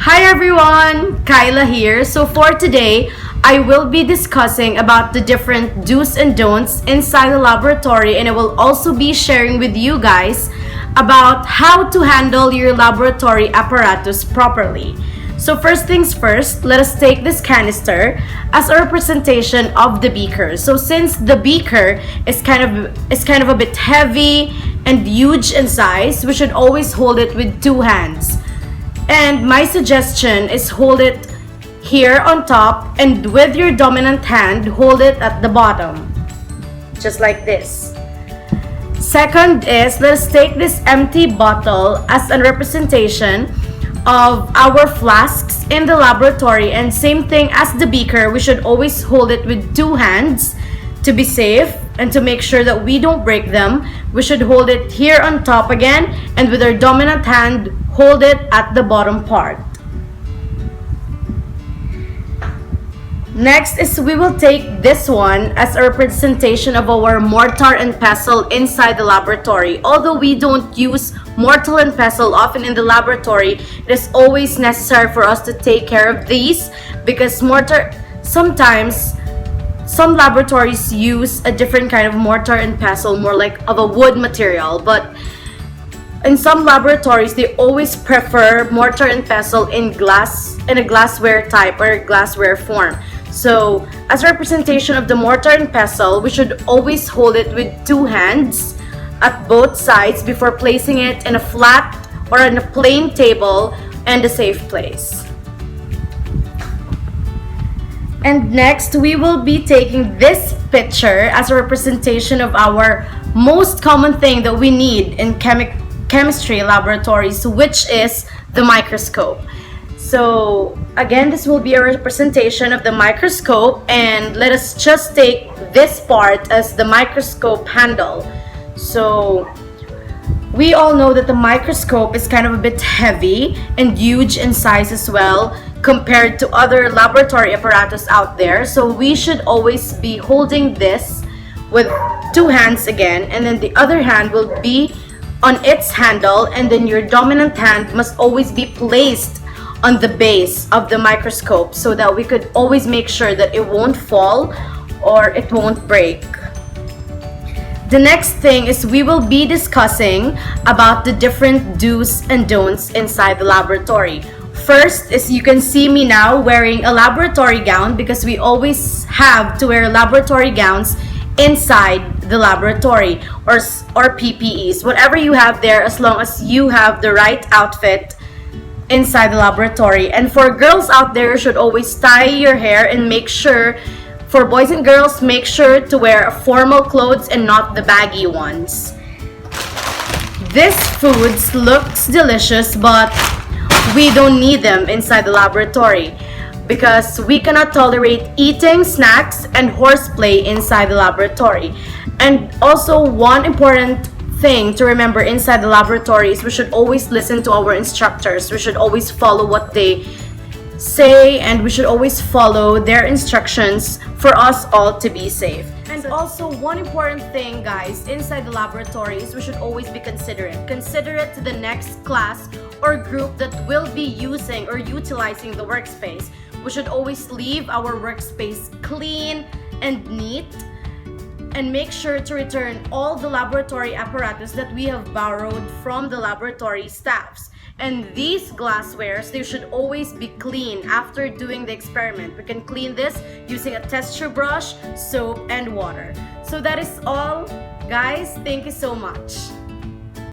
Hi everyone, Kyla here. So for today, I will be discussing about the different do's and don'ts inside the laboratory, and I will also be sharing with you guys about how to handle your laboratory apparatus properly. So first things first, let us take this canister as a representation of the beaker. So since the beaker is kind of a bit heavy and huge in size, we should always hold it with two hands. And my suggestion is hold it here on top, and with your dominant hand, hold it at the bottom. Just like this. Second is, let's take this empty bottle as a representation of our flasks in the laboratory, and same thing as the beaker, we should always hold it with two hands to be safe and to make sure that we don't break them. We should hold it here on top again, and with our dominant hand, hold it at the bottom part. Next is we will take this one as a representation of our mortar and pestle inside the laboratory. Although we don't use mortar and pestle often in the laboratory, it is always necessary for us to take care of these because sometimes some laboratories use a different kind of mortar and pestle, more like of a wood material, but in some laboratories, they always prefer mortar and pestle in a glassware type or glassware form. So, as a representation of the mortar and pestle, we should always hold it with two hands at both sides before placing it in a flat or in a plain table and a safe place. And next, we will be taking this picture as a representation of our most common thing that we need in chemistry laboratories, which is the microscope. So again, this will be a representation of the microscope, and let us just take this part as the microscope handle. So we all know that the microscope is kind of a bit heavy and huge in size as well compared to other laboratory apparatus out there. So we should always be holding this with two hands again, and then the other hand will be on its handle, and then your dominant hand must always be placed on the base of the microscope so that we could always make sure that it won't fall or it won't break. The next thing is we will be discussing about the different do's and don'ts inside the laboratory. First is, you can see me now wearing a laboratory gown because we always have to wear laboratory gowns inside the laboratory, or PPEs, whatever you have there, as long as you have the right outfit inside the laboratory. And for girls out there, you should always tie your hair, and make sure, for boys and girls, make sure to wear formal clothes and not the baggy ones. This foods looks delicious, but we don't need them inside the laboratory because we cannot tolerate eating snacks and horseplay inside the laboratory. And also, one important thing to remember inside the laboratory is we should always listen to our instructors. We should always follow what they say, and we should always follow their instructions for us all to be safe. And also, one important thing, guys, inside the laboratory is we should always be considerate. Considerate to the next class or group that will be using or utilizing the workspace. We should always leave our workspace clean and neat, and make sure to return all the laboratory apparatus that we have borrowed from the laboratory staffs. And these glasswares, they should always be clean after doing the experiment. We can clean this using a test tube brush, soap, and water. So that is all, guys. Thank you so much.